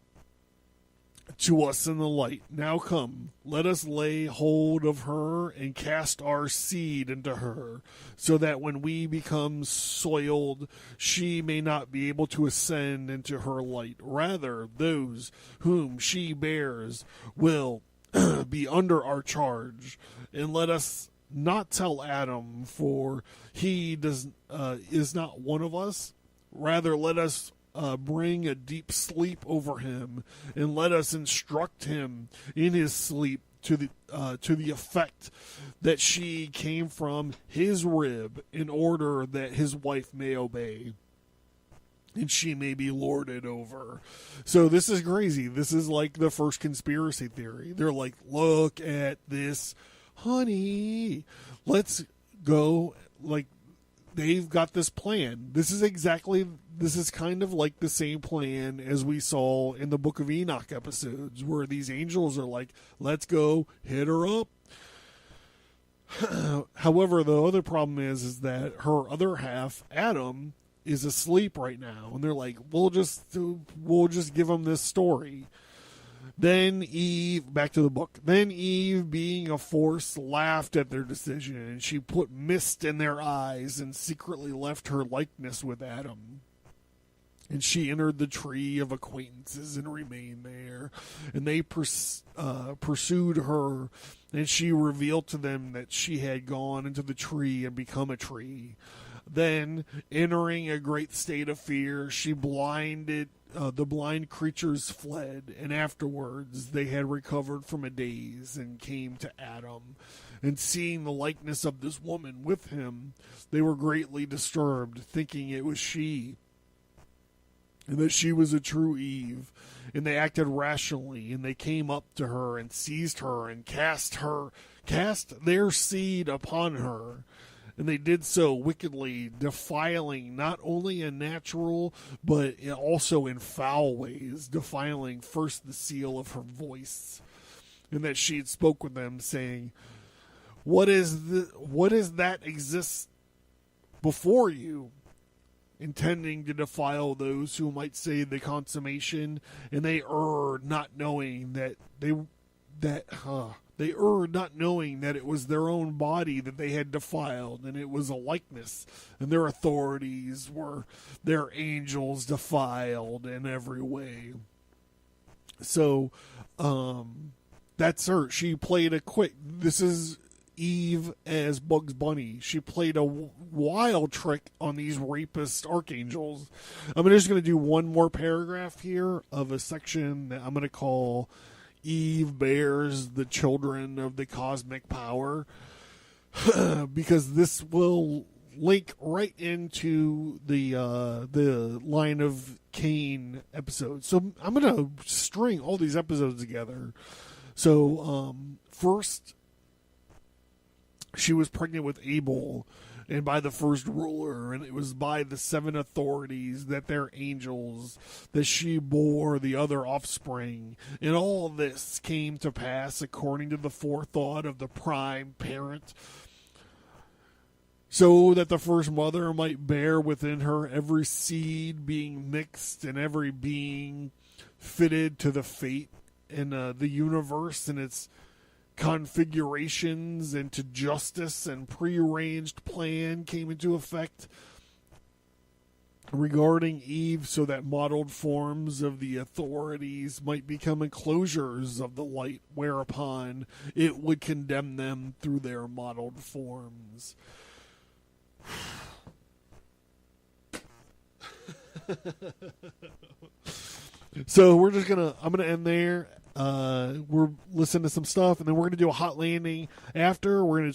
to us in the light. Now come, let us lay hold of her and cast our seed into her, so that when we become soiled, she may not be able to ascend into her light. Rather, those whom she bears will be under our charge. And let us not tell Adam, for he is not one of us. Rather, let us bring a deep sleep over him, and let us instruct him in his sleep to the effect that she came from his rib, in order that his wife may obey, and she may be lorded over." So this is crazy. This is like the first conspiracy theory. They're like, look at this, honey. Let's go, like, they've got this plan. This is kind of like the same plan as we saw in the Book of Enoch episodes, where these angels are like, let's go hit her up. However, the other problem is that her other half, Adam, is asleep right now, and they're like, we'll just give him this story. Then Eve, back to the book, then Eve, being a force, laughed at their decision, and she put mist in their eyes and secretly left her likeness with Adam. And she entered the tree of acquaintances and remained there. And they pursued her, and she revealed to them that she had gone into the tree and become a tree. Then, entering a great state of fear, she blinded the blind creatures fled, and afterwards they had recovered from a daze and came to Adam. And seeing the likeness of this woman with him, they were greatly disturbed, thinking it was she, and that she was a true Eve. And they acted rationally, and they came up to her and seized her and cast their seed upon her. And they did so wickedly, defiling not only in natural, but also in foul ways, defiling first the seal of her voice. And that she had spoke with them, saying, What is that exists before you? Intending to defile those who might say the consummation, and they erred, not knowing that they erred, not knowing that it was their own body that they had defiled, and it was a likeness, and their authorities were their angels defiled in every way. So, that's her. She played this is Eve as Bugs Bunny. She played a wild trick on these rapist archangels. I'm just going to do one more paragraph here of a section that I'm going to call Eve bears the children of the cosmic power, because this will link right into the line of Cain episode. So I'm going to string all these episodes together. So first, she was pregnant with Abel, and by the first ruler, and it was by the seven authorities that they're angels, that she bore the other offspring. And all this came to pass according to the forethought of the prime parent, so that the first mother might bear within her every seed being mixed, and every being fitted to the fate in the universe and its configurations, and to justice and prearranged plan came into effect regarding Eve, so that modeled forms of the authorities might become enclosures of the light, whereupon it would condemn them through their modeled forms. So I'm gonna end there. We're listening to some stuff, and then we're gonna do a hot landing after. We're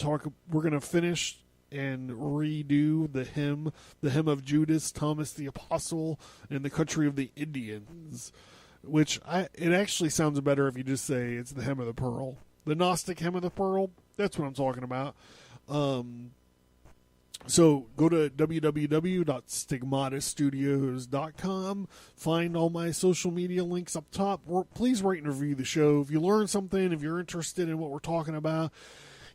gonna finish and redo the hymn of Judas, Thomas the Apostle, and the country of the Indians. Which it actually sounds better if you just say it's the hymn of the pearl, the Gnostic hymn of the pearl. That's what I'm talking about. So go to www.stigmatastudios.com. Find all my social media links up top. Please rate and review the show. If you learn something, if you're interested in what we're talking about,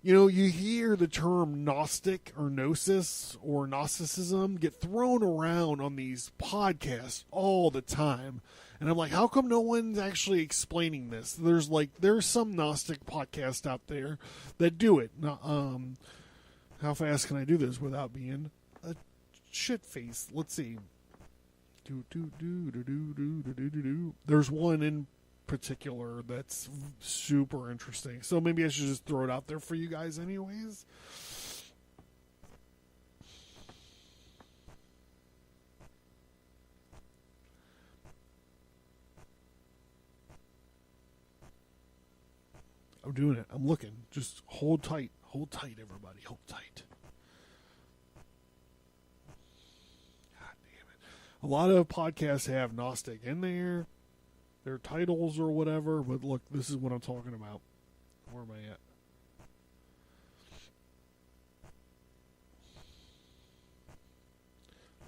you hear the term Gnostic or Gnosis or Gnosticism get thrown around on these podcasts all the time. And I'm like, how come no one's actually explaining this? There's some Gnostic podcast out there that do it. How fast can I do this without being a shit face? Let's see. There's one in particular that's super interesting. So maybe I should just throw it out there for you guys anyways. I'm doing it. I'm looking. Just hold tight. Hold tight, everybody. Hold tight. God damn it. A lot of podcasts have Gnostic in there, their titles or whatever, but look, this is what I'm talking about. Where am I at?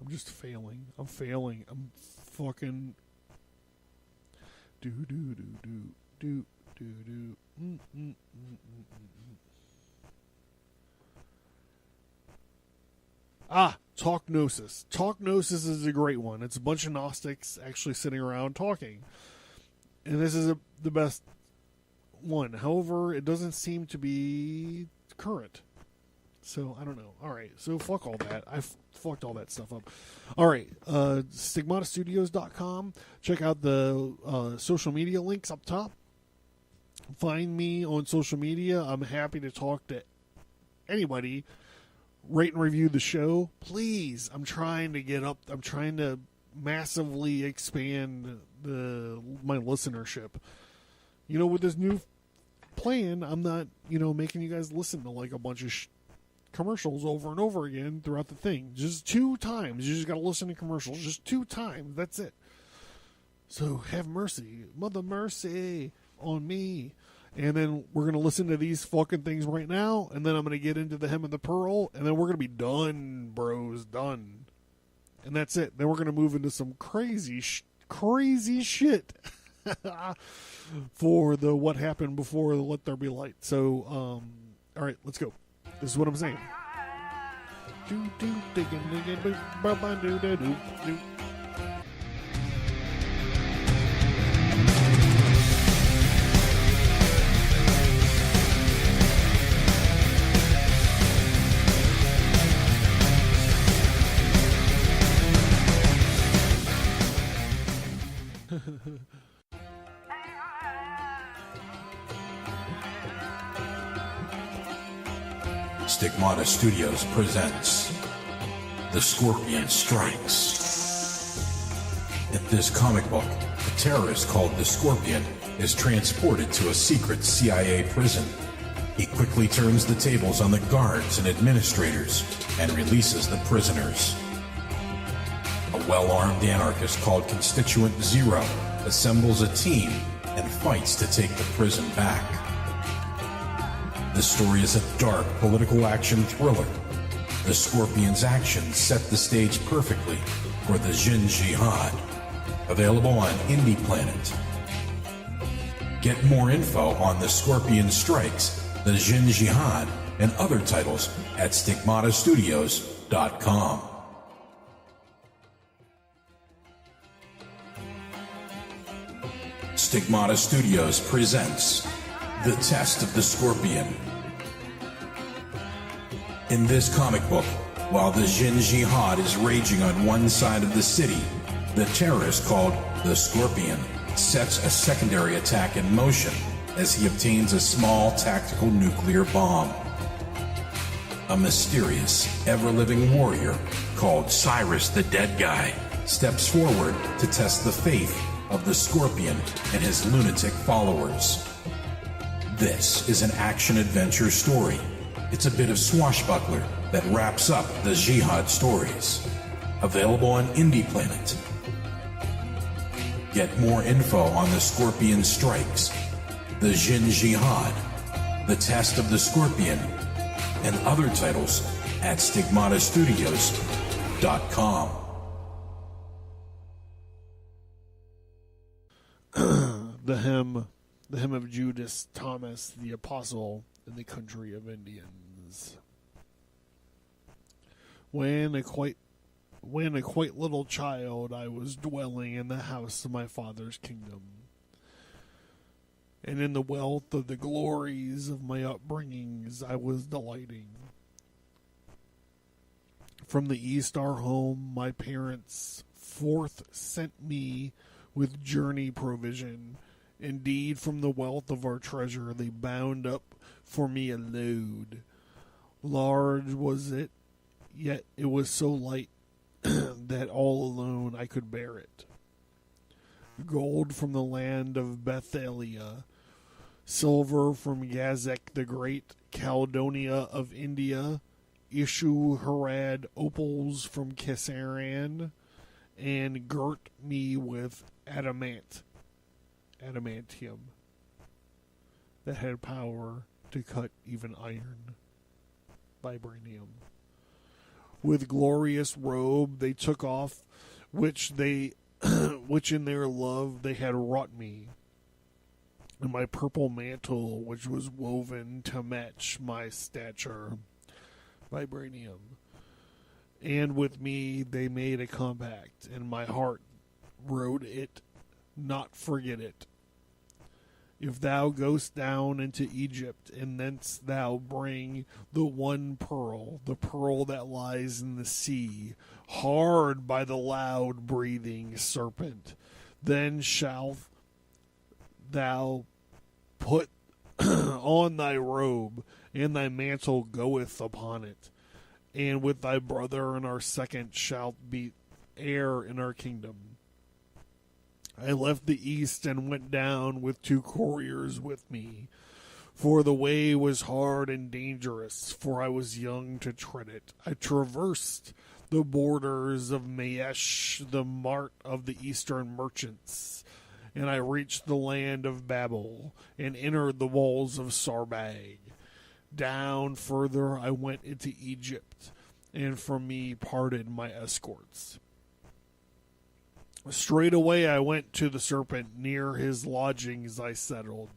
I'm just failing. I'm failing. I'm fucking... Do. Talk Gnosis. Talk Gnosis is a great one. It's a bunch of Gnostics actually sitting around talking. And this is the best one. However, it doesn't seem to be current. So, I don't know. Alright, so fuck all that. I fucked all that stuff up. Alright, stigmatastudios.com. Check out the social media links up top. Find me on social media. I'm happy to talk to anybody. Rate and review the show. Please, I'm trying to get up. I'm trying to massively expand my listenership. With this new plan, I'm not, making you guys listen to like a bunch of commercials over and over again throughout the thing. Just 2 times. You just got to listen to commercials. Just 2 times. That's it. So have mercy. Mother mercy on me. And then we're going to listen to these fucking things right now. And then I'm going to get into the hem and the pearl. And then we're going to be done, bros. Done. And that's it. Then we're going to move into some crazy shit for the what happened before the Let There Be Light. So, all right, let's go. This is what I'm saying. Stigmata Studios presents The Scorpion Strikes. In this comic book, a terrorist called the Scorpion is transported to a secret CIA prison. He quickly turns the tables on the guards and administrators and releases the prisoners. A well-armed anarchist called Constituent Zero assembles a team and fights to take the prison back. The story is a dark political action thriller. The Scorpion's actions set the stage perfectly for the Jin Jihad. Available on Indie Planet. Get more info on The Scorpion Strikes, the Jin Jihad, and other titles at stigmatastudios.com. Stigmata Studios presents The Test of the Scorpion. In this comic book, while the Jin Jihad is raging on one side of the city, the terrorist called the Scorpion sets a secondary attack in motion as he obtains a small tactical nuclear bomb. A mysterious, ever-living warrior called Cyrus the Dead Guy steps forward to test the faith of the Scorpion and his lunatic followers. This is an action-adventure story. It's a bit of swashbuckler that wraps up the Jihad stories. Available on Indie Planet. Get more info on The Scorpion Strikes, the Jin Jihad, The Test of the Scorpion, and other titles at stigmatastudios.com. The hymn of Judas Thomas the Apostle in the country of Indians. When a quite little child, I was dwelling in the house of my father's kingdom, and in the wealth of the glories of my upbringings I was delighting. From the east our home, my parents forth sent me with journey provision. Indeed, from the wealth of our treasure they bound up for me a load. Large was it, yet it was so light that all alone I could bear it. Gold from the land of Bethalia, silver from Yazek the Great, Caledonia of India, Ishu Harad opals from Kesaran, and girt me with adamantium that had power to cut even iron. Vibranium. with glorious robe they took off, which in their love they had wrought me, and my purple mantle, which was woven to match my stature, vibranium. And with me they made a compact, and my heart wrote it, not forget it. If thou goest down into Egypt, and thence thou bring the one pearl, the pearl that lies in the sea, hard by the loud breathing serpent, then shalt thou put on thy robe, and thy mantle goeth upon it, and with thy brother and our second shalt be heir in our kingdom. I left the east and went down with 2 couriers with me, for the way was hard and dangerous, for I was young to tread it. I traversed the borders of Maesh, the mart of the eastern merchants, and I reached the land of Babel, and entered the walls of Sarbag. Down further I went into Egypt, and from me parted my escorts. Straightway I went to the serpent, near his lodgings I settled,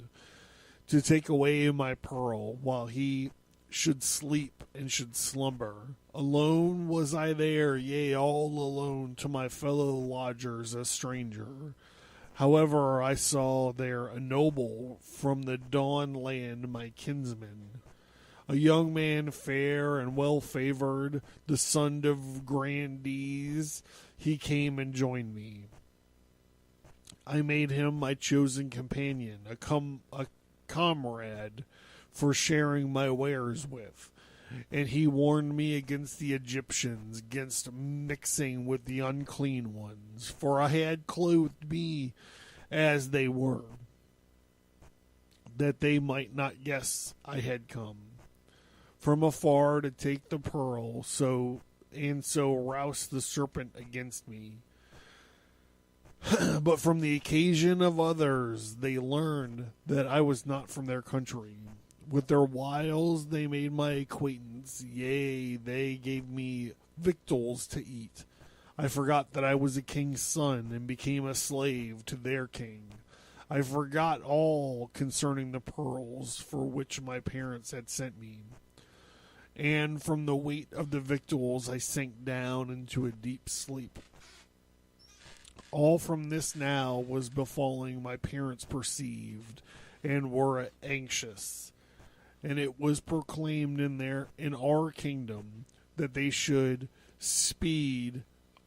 to take away my pearl, while he should sleep and should slumber. Alone was I there, yea, all alone, to my fellow lodgers a stranger. However, I saw there a noble from the dawn land, my kinsman, a young man fair and well favored, the son of grandees. He came and joined me. I made him my chosen companion, a comrade for sharing my wares with, and he warned me against the Egyptians, against mixing with the unclean ones, for I had clothed me as they were, that they might not guess I had come from afar to take the pearl, so roused the serpent against me. But from the occasion of others they learned that I was not from their country. With their wiles they made my acquaintance, yea, they gave me victuals to eat. I forgot that I was a king's son, and became a slave to their king. I forgot all concerning the pearls for which my parents had sent me. And from the weight of the victuals I sank down into a deep sleep. All from this now was befalling my parents perceived, and were anxious. And it was proclaimed in our kingdom that they should speed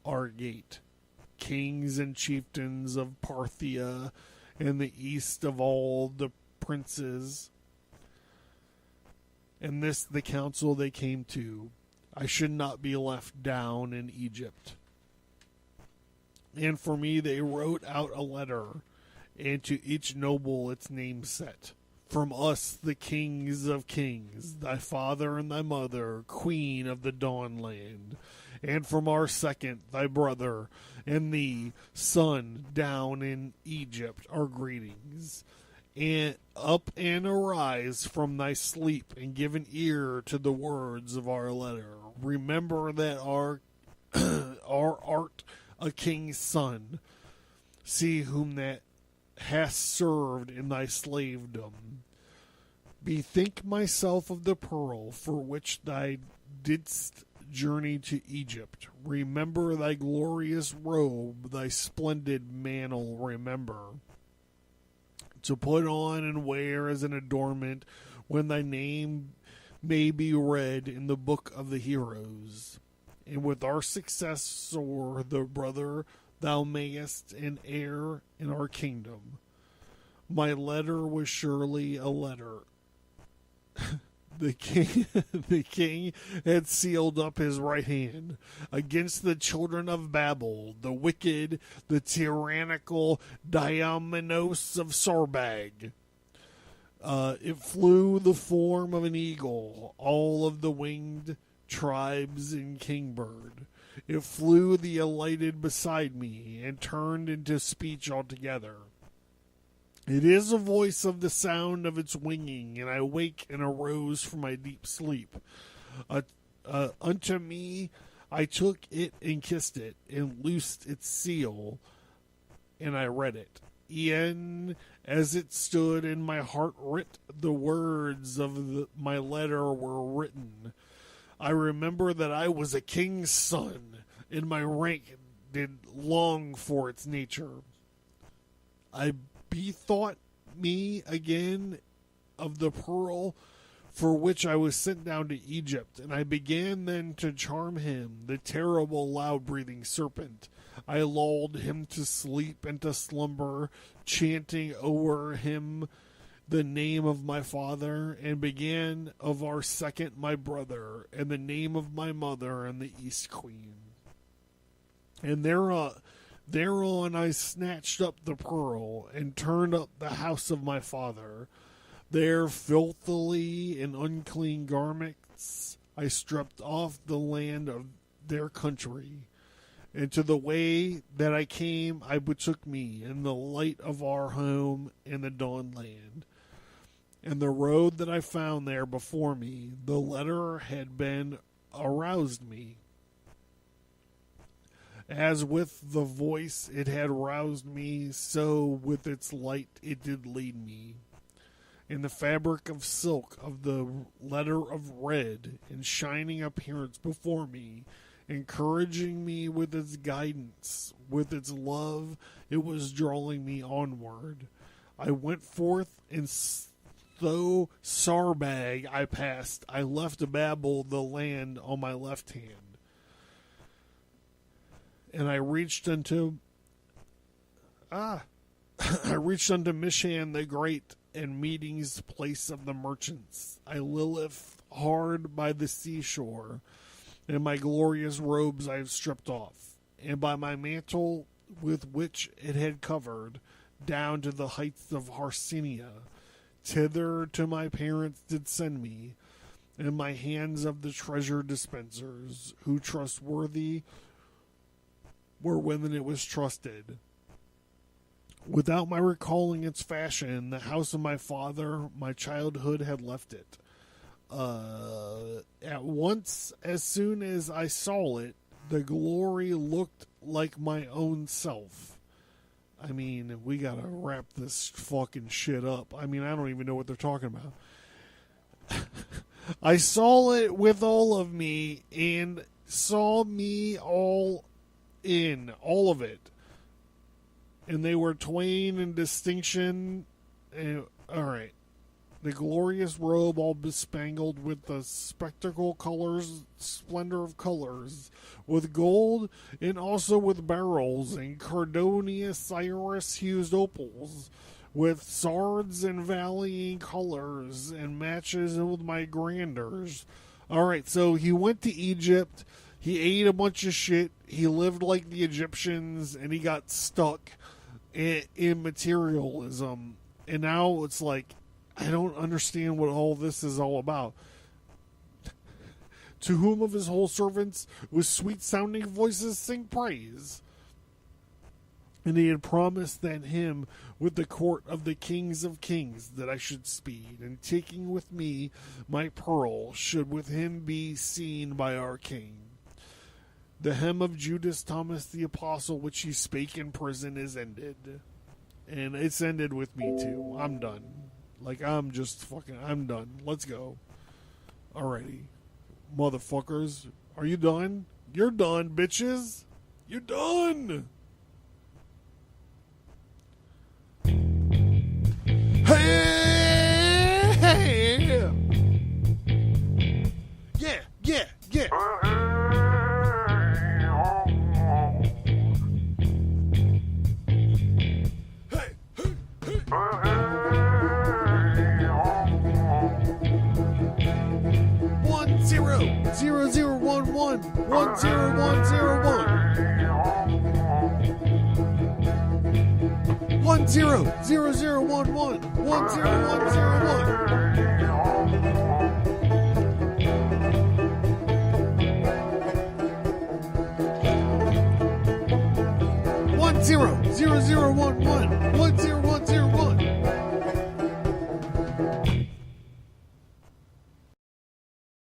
our gate. Kings and chieftains of Parthia, and the east of all the princes. And this the counsel they came to, I should not be left down in Egypt. And for me they wrote out a letter, and to each noble its name set. From us the kings of kings, thy father and thy mother, queen of the dawn land. And from our second, thy brother, and thee, son, down in Egypt, our greetings. And up and arise from thy sleep, and give an ear to the words of our letter. Remember that our art a king's son. See whom that hast served in thy slavedom. Bethink myself of the pearl for which thou didst journey to Egypt. Remember thy glorious robe, thy splendid mantle remember, to put on and wear as an adornment when thy name may be read in the book of the heroes. And with our successor, the brother, thou mayest an heir in our kingdom. My letter was surely a letter. The king had sealed up his right hand against the children of Babel, the wicked, the tyrannical Diamonos of Sarbag. It flew the form of an eagle, all of the winged tribes in kingbird. It flew the alighted beside me, and turned into speech altogether. It is a voice of the sound of its winging, and I wake and arose from my deep sleep. A Unto me I took it and kissed it, and loosed its seal, and I read it. E'en as it stood in my heart writ, the words of my letter were written. I remember that I was a king's son, and my rank did long for its nature. I bethought me again of the pearl for which I was sent down to Egypt, and I began then to charm him, the terrible loud-breathing serpent. I lulled him to sleep and to slumber, chanting o'er him the name of my father, and began of our second my brother, and the name of my mother, and the East Queen. And thereon I snatched up the pearl, and turned up the house of my father. Their filthily and unclean garments I stripped off the land of their country, and to the way that I came I betook me, in the light of our home in the dawn land. And the road that I found there before me, the letter had been aroused me. As with the voice it had roused me, so with its light it did lead me. In the fabric of silk of the letter of red, in shining appearance before me, encouraging me with its guidance, with its love, it was drawing me onward. I went forth, and though Sarbag I passed, I left Babel the land on my left hand. And I reached unto Mishan the Great, and meeting's place of the merchants. I Lilith hard by the seashore, and my glorious robes I have stripped off, and by my mantle with which it had covered, down to the heights of Harsinia, thither to my parents did send me, and my hands of the treasure dispensers, who trustworthy were when it was trusted. Without my recalling its fashion, the house of my father, my childhood had left it. At once, as soon as I saw it, the glory looked like my own self. I mean, we gotta wrap this fucking shit up. I mean, I don't even know what they're talking about. I saw it with all of me, and saw me all of it. And they were twain in distinction. All right. The glorious robe all bespangled with the splendor of colors, with gold, and also with beryls, and cardonius iris-hued opals, with sards and valleying colors, and matches with my grandeurs. All right, so he went to Egypt. He ate a bunch of shit. He lived like the Egyptians, and he got stuck in materialism. And now it's like, I don't understand what all this is all about. To whom of his whole servants with sweet-sounding voices sing praise. And he had promised that him with the court of the kings of kings that I should speed, and taking with me my pearl, should with him be seen by our king. The hem of Judas Thomas the Apostle, which he spake in prison, is ended. And it's ended with me too. I'm done. Like, I'm done. Let's go. Alrighty. Motherfuckers. Are you done? You're done, bitches. You're done. Hey! Yeah, yeah, yeah. Zero zero 1 1 1 0 1 0 1 1 0 0 0 1 1 1 0 1 0 1 1 0 0 0 1 1 1 0 1 0 1